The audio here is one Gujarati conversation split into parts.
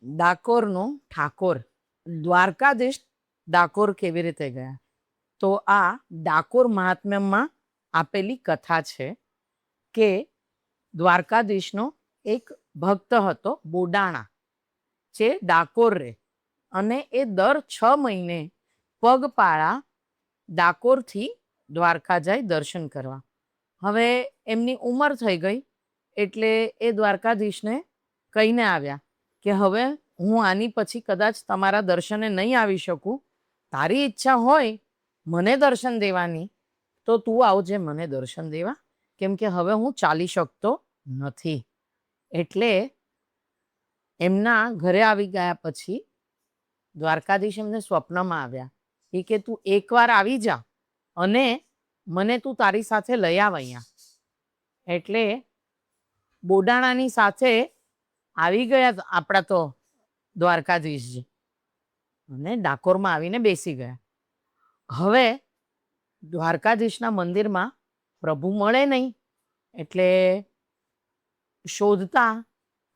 ડાકોરનો ઠાકોર દ્વારકાધીશ ડાકોર કેવી રીતે ગયા? તો આ ડાકોર મહાત્મ્યમાં આપેલી કથા છે કે દ્વારકાધીશનો એક ભક્ત હતો બોડાણા, જે ડાકોર રહે, અને એ દર 6 મહિને પગપાળા ડાકોરથી દ્વારકા જાય દર્શન કરવા. હવે એમની ઉંમર થઈ ગઈ એટલે એ દ્વારકાધીશને કહીને આવ્યા કે હવે હું આની પછી કદાચ તમારા દર્શને નહીં આવી શકું. તારી ઈચ્છા હોય મને દર્શન દેવાની તો તું આવજે મને દર્શન દેવા, કેમ કે હવે હું ચાલી શકતો નથી. એટલે એમના ઘરે આવી ગયા પછી દ્વારકાધીશ એમને સ્વપ્નમાં આવ્યા કે તું એકવાર આવી જા અને મને તું તારી સાથે લઈ આવ અહીંયા. એટલે બોડાણાની સાથે આવી ગયા આપણા તો દ્વારકાધીશજી, અને ડાકોરમાં આવીને બેસી ગયા. હવે દ્વારકાધીશના મંદિરમાં પ્રભુ મળે નહીં, એટલે શોધતા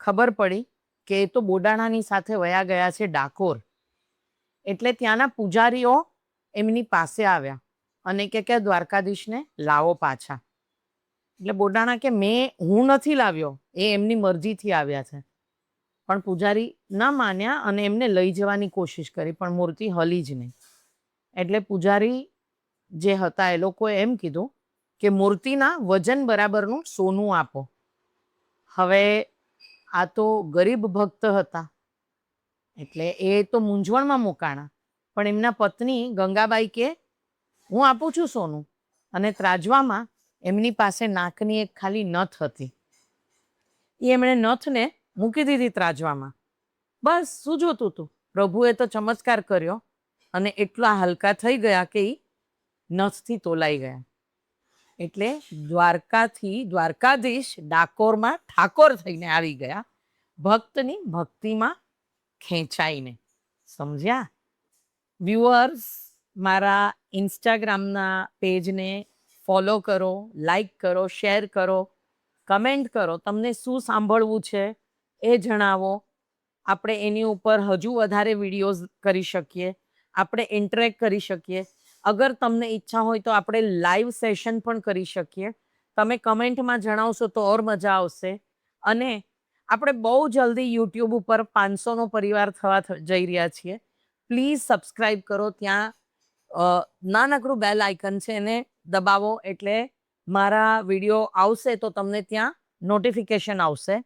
ખબર પડી કે એ તો બોડાણાની સાથે વયા ગયા છે ડાકોર. એટલે ત્યાંના પૂજારીઓ એમની પાસે આવ્યા અને કે દ્વારકાધીશને લાવો પાછા. એટલે બોડાણા કે હું નથી લાવ્યો, એ એમની મરજીથી આવ્યા છે. પણ પૂજારી ના માન્યા અને એમને લઈ જવાની કોશિશ કરી, પણ મૂર્તિ હલી જ નહીં. એટલે પૂજારી જે હતા એ લોકોએ એમ કીધું કે મૂર્તિના વજન બરાબરનું સોનું આપો. હવે આ તો ગરીબ ભક્ત હતા એટલે એ તો મૂંઝવણમાં મુકાણા. પણ એમના પત્ની ગંગાબાઈ કે હું આપું છું સોનું. અને ત્રાજવામાં એમની પાસે નાકની એક ખાલી નથ હતી, એ એમણે નથને મૂકી દીધી ત્રાજવામાં. બસ શું જોતું હતું, પ્રભુએ તો ચમત્કાર કર્યો અને એટલા હલકા થઈ ગયા કે એ નથથી તોલાઈ ગયા. એટલે દ્વારકાધીશ ડાકોરમાં ઠાકોર થઈને આવી ગયા, ભક્તની ભક્તિમાં ખેંચાઈને. સમજ્યા? વ્યુઅર્સ, મારા ઇન્સ્ટાગ્રામના પેજને ફોલો કરો, લાઈક કરો, શેર કરો, કમેન્ટ કરો. તમને શું સાંભળવું છે એ જણાવો. આપણે એની ઉપર હજુ વધારે વિડીયોઝ કરી શકીએ, આપણે ઇન્ટરેક્ટ કરી શકીએ. અગર તમને ઈચ્છા હોય તો આપણે લાઈવ સેશન પણ કરી શકીએ. તમે કમેન્ટમાં જણાવશો તો ઓર મજા આવશે. અને આપણે બહુ જલ્દી યુટ્યુબ ઉપર 500નો પરિવાર થવા જઈ રહ્યા છીએ. પ્લીઝ સબસ્ક્રાઈબ કરો. ત્યાં નાનકડું બેલ આઇકન છે, એને દબાવો એટલે મારા વિડીયો આવશે તો તમને ત્યાં નોટિફિકેશન આવશે.